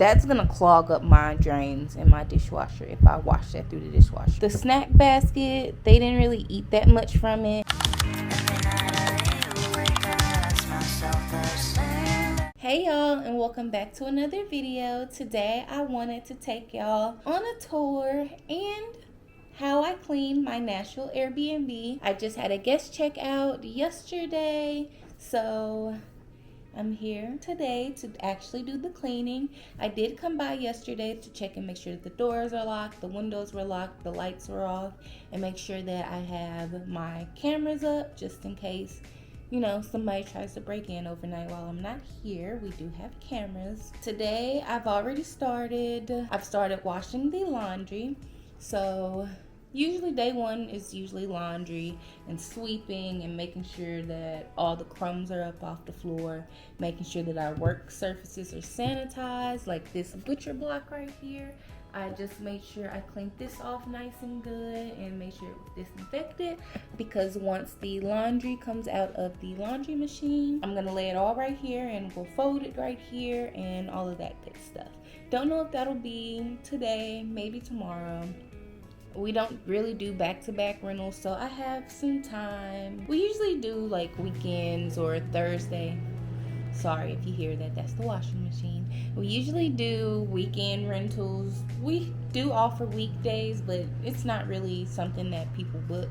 that's gonna clog up my drains in my dishwasher if I wash that through the dishwasher. The snack basket, they didn't really eat that much from it. Hey y'all, and welcome back to another video. Today I wanted to take y'all on a tour and how I clean my Nashville Airbnb. I just had a guest check out yesterday, so I'm here today to actually do the cleaning. I did come by yesterday to check and make sure that the doors are locked, the windows were locked, the lights were off, and make sure that I have my cameras up just in case, you know, somebody tries to break in overnight while I'm not here. We do have cameras. Today I've started washing the laundry. So usually day one is usually laundry and sweeping and making sure that all the crumbs are up off the floor, making sure that our work surfaces are sanitized, like this butcher block right here. I just made sure I cleaned this off nice and good and made sure it was disinfected, because once the laundry comes out of the laundry machine, I'm gonna lay it all right here and we'll fold it right here and all of that good stuff. Don't know if that'll be today, maybe tomorrow. We don't really do back-to-back rentals, so I have some time. We usually do like weekends or Thursday. Sorry if you hear that, that's the washing machine. We usually do weekend rentals. We do offer weekdays, but it's not really something that people book.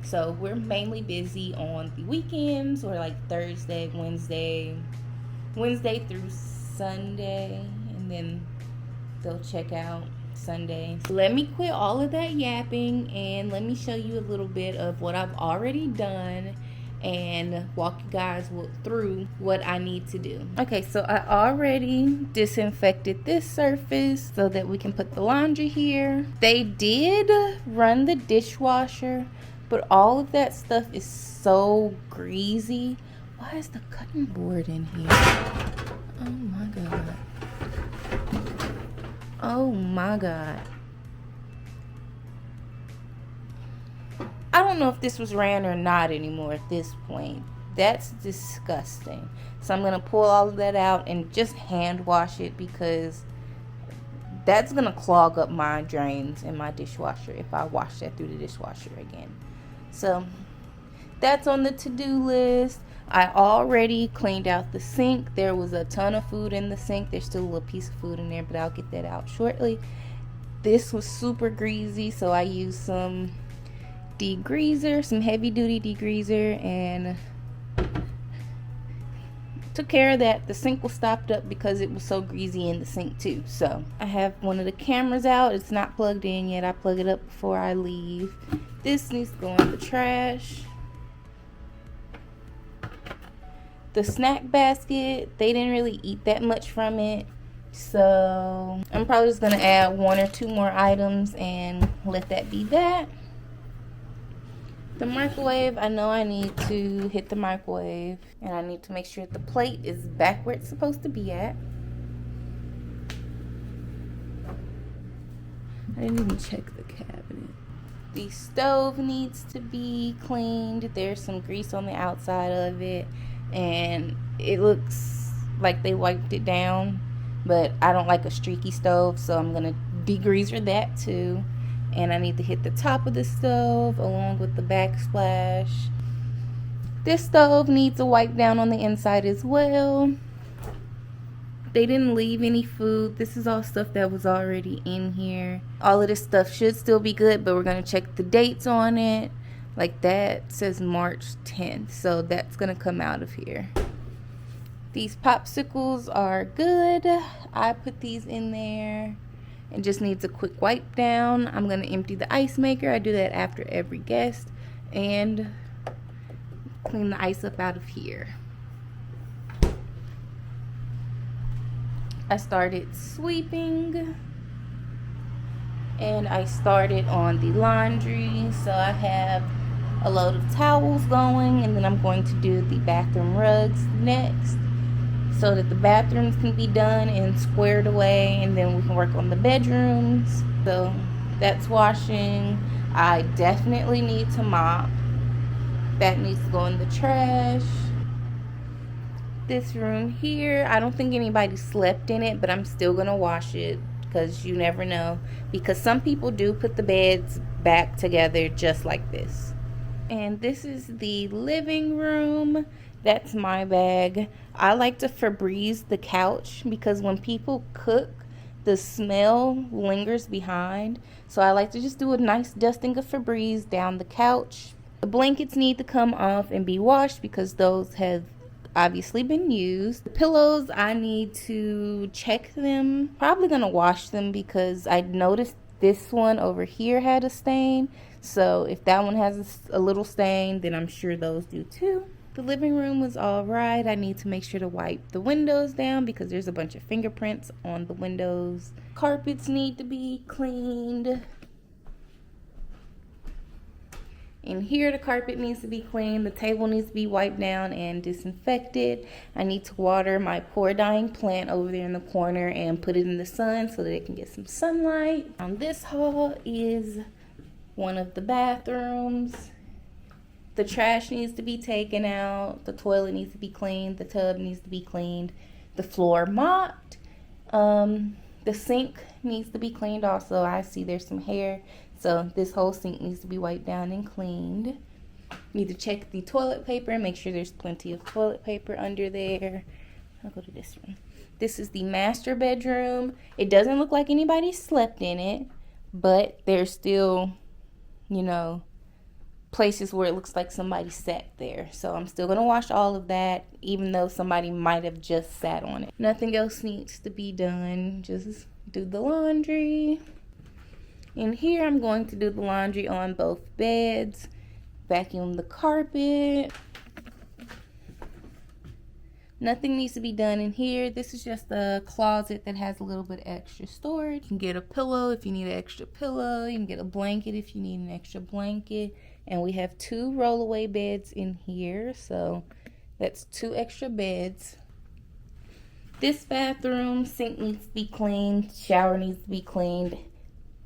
So we're mainly busy on the weekends, or like Thursday, Wednesday through Sunday, and then they'll check out Sunday. Let me quit all of that yapping and let me show you a little bit of what I've already done and walk you guys through what I need to do. Okay, so I already disinfected this surface so that we can put the laundry here. They did run the dishwasher, but all of that stuff is so greasy. Why is the cutting board in here? Oh my god. Oh my god. I don't know if this was ran or not anymore at this point. That's disgusting. So I'm going to pull all of that out and just hand wash it, because that's going to clog up my drains in my dishwasher if I wash that through the dishwasher again. So that's on the to-do list. I already cleaned out the sink. There was a ton of food in the sink. There's still a little piece of food in there, but I'll get that out shortly. This was super greasy, so I used some degreaser, some heavy duty degreaser, and took care of that. The sink was stopped up because it was so greasy in the sink too. So I have one of the cameras out. It's not plugged in yet. I plug it up before I leave. This needs to go in the trash. The snack basket, they didn't really eat that much from it, so I'm probably just gonna add one or two more items and let that be that. The microwave, I know I need to hit the microwave, and I need to make sure the plate is back where it's supposed to be at. I didn't even check the cabinet. The stove needs to be cleaned. There's some grease on the outside of it, and it looks like they wiped it down, but I don't like a streaky stove, so I'm gonna degreaser that too. And I need to hit the top of the stove along with the backsplash. This stove needs a wipe down on the inside as well. They didn't leave any food. This is all stuff that was already in here. All of this stuff should still be good, but we're gonna check the dates on it. Like that says March 10th, so that's gonna come out of here. These popsicles are good. I put these in there. It just needs a quick wipe down. I'm gonna empty the ice maker. I do that after every guest, and clean the ice up out of here. I started sweeping, and I started on the laundry. So I have a load of towels going, and then I'm going to do the bathroom rugs next, so that the bathrooms can be done and squared away, and then we can work on the bedrooms. So that's washing. I definitely need to mop. That needs to go in the trash. This room here, I don't think anybody slept in it, but I'm still gonna wash it because you never know. Because some people do put the beds back together just like this. And this is the living room. That's my bag. I like to Febreze the couch because when people cook, the smell lingers behind. So I like to just do a nice dusting of Febreze down the couch. The blankets need to come off and be washed because those have obviously been used. The pillows, I need to check them. Probably gonna wash them because I noticed this one over here had a stain. So if that one has a little stain, then I'm sure those do too. The living room was all right. I need to make sure to wipe the windows down because there's a bunch of fingerprints on the windows. Carpets need to be cleaned. In here, the carpet needs to be cleaned. The table needs to be wiped down and disinfected. I need to water my poor dying plant over there in the corner and put it in the sun so that it can get some sunlight. On this hall is one of the bathrooms. The trash needs to be taken out. The toilet needs to be cleaned. The tub needs to be cleaned. The floor mopped. The sink needs to be cleaned also. I see there's some hair. So this whole sink needs to be wiped down and cleaned. Need to check the toilet paper and make sure there's plenty of toilet paper under there. I'll go to this one. This is the master bedroom. It doesn't look like anybody slept in it, but there's still, you know, places where it looks like somebody sat there. So I'm still going to wash all of that, even though somebody might have just sat on it. Nothing else needs to be done. Just do the laundry. In here, I'm going to do the laundry on both beds, vacuum the carpet. Nothing needs to be done in here. This is just a closet that has a little bit extra storage. You can get a pillow if you need an extra pillow. You can get a blanket if you need an extra blanket. And we have 2 rollaway beds in here, so that's 2 extra beds. This bathroom, sink needs to be cleaned, shower needs to be cleaned,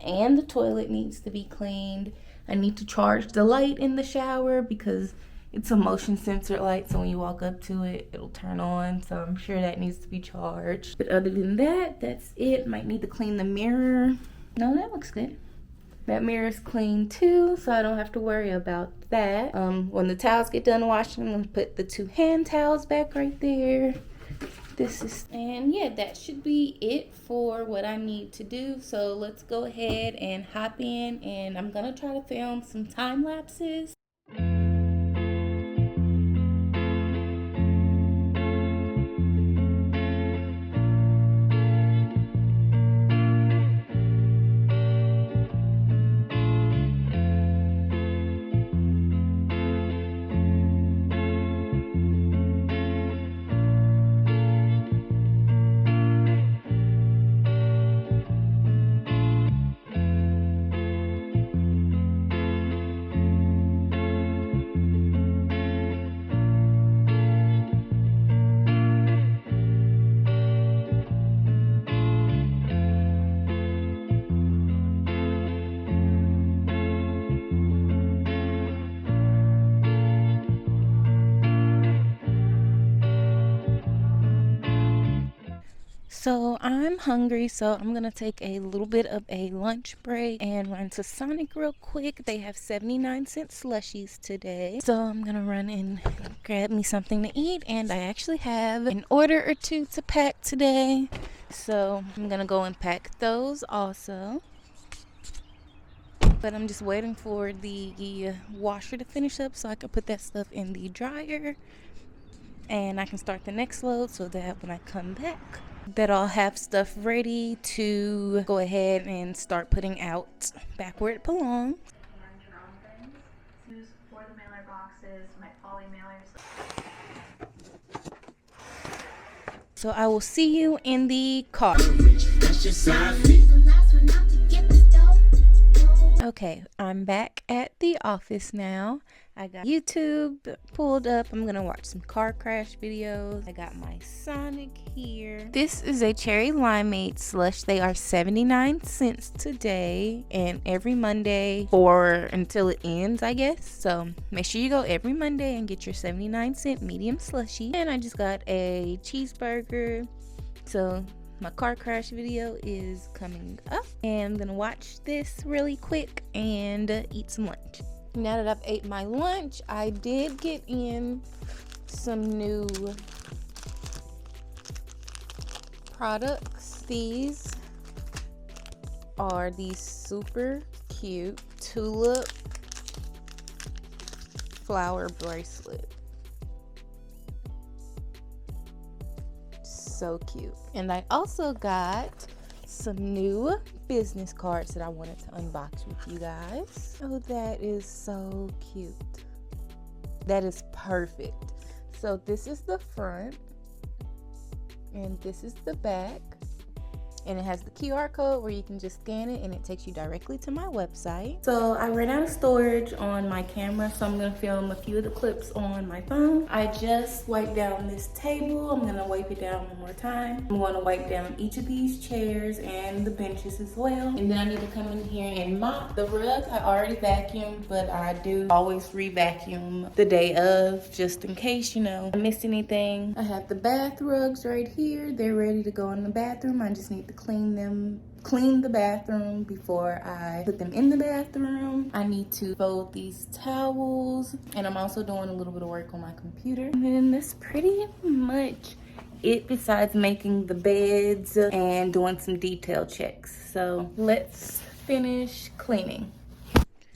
and the toilet needs to be cleaned. I need to charge the light in the shower because it's a motion sensor light, so when you walk up to it, it'll turn on, so I'm sure that needs to be charged. But other than that, that's it. Might need to clean the mirror. No, that looks good. That mirror's clean too, so I don't have to worry about that. When the towels get done washing, I'm gonna put the 2 hand towels back right there. And yeah, that should be it for what I need to do. So let's go ahead and hop in, and I'm gonna try to film some time lapses. So I'm hungry, so I'm gonna take a little bit of a lunch break and run to Sonic real quick. They have 79-cent slushies today, so I'm gonna run and grab me something to eat. And I actually have an order or 2 to pack today, so I'm gonna go and pack those also. But I'm just waiting for the washer to finish up so I can put that stuff in the dryer and I can start the next load, so that when I come back, that I'll have stuff ready to go ahead and start putting out back where it belongs. For the mailer boxes, my poly mailers. So I will see you in the car. Okay, I'm back at the office now. I got YouTube pulled up. I'm gonna watch some car crash videos. I got my Sonic here. This is a cherry limeade slush. They are 79 cents today and every Monday or until it ends, I guess. So make sure you go every Monday and get your 79-cent medium slushy. And I just got a cheeseburger. So my car crash video is coming up and I'm gonna watch this really quick and eat some lunch. Now that I've ate my lunch, I did get in some new products. These are these super cute tulip flower bracelet. So cute. And I also got some new business cards that I wanted to unbox with you guys. Oh, that is so cute. That is perfect. So this is the front and this is the back. And it has the QR code where you can just scan it and it takes you directly to my website. So I ran out of storage on my camera, so I'm gonna film a few of the clips on my phone. I just wiped down this table. I'm gonna wipe it down one more time. I'm gonna wipe down each of these chairs and the benches as well. And then I need to come in here and mop. The rug I already vacuumed, but I do always re-vacuum the day of, just in case, you know, I missed anything. I have the bath rugs right here. They're ready to go in the bathroom. I just need to clean the bathroom before I put them in the bathroom. I need to fold these towels, and I'm also doing a little bit of work on my computer. And then that's pretty much it, besides making the beds and doing some detail checks. So let's finish cleaning.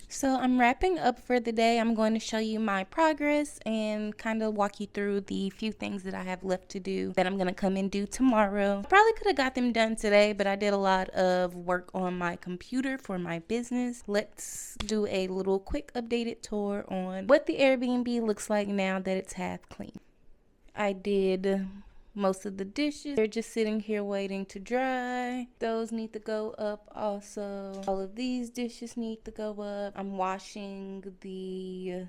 So I'm wrapping up for the day. I'm going to show you my progress and kind of walk you through the few things that I have left to do that I'm going to come and do tomorrow. I probably could have got them done today, but I did a lot of work on my computer for my business. Let's do a little quick updated tour on what the Airbnb looks like now that it's half clean. I did most of the dishes. They're just sitting here waiting to dry. Those need to go up also. All of these dishes need to go up. I'm washing the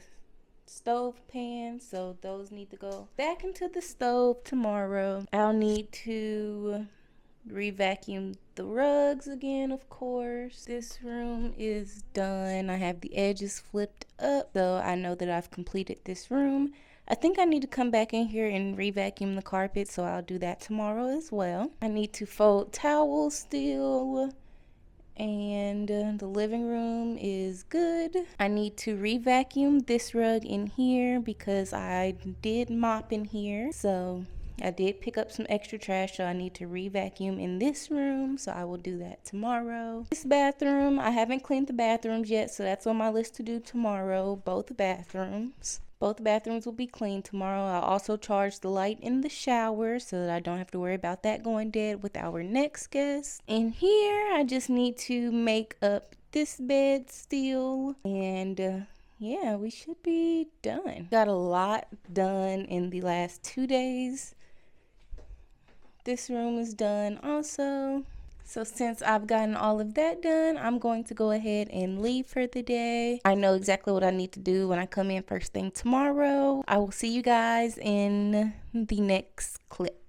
stove pan, so those need to go back into the stove tomorrow. I'll need to re-vacuum the rugs again, of course. This room is done. I have the edges flipped up, so I know that I've completed this room. I think I need to come back in here and re-vacuum the carpet, so I'll do that tomorrow as well. I need to fold towels still, and the living room is good. I need to re-vacuum this rug in here because I did mop in here, so I did pick up some extra trash, so I need to re-vacuum in this room, so I will do that tomorrow. This bathroom, I haven't cleaned the bathrooms yet, so that's on my list to do tomorrow, both bathrooms. Both bathrooms will be clean tomorrow. I'll also charge the light in the shower so that I don't have to worry about that going dead with our next guest. In here, I just need to make up this bed still, and yeah, we should be done. Got a lot done in the last 2 days. This room is done also. So since I've gotten all of that done, I'm going to go ahead and leave for the day. I know exactly what I need to do when I come in first thing tomorrow. I will see you guys in the next clip.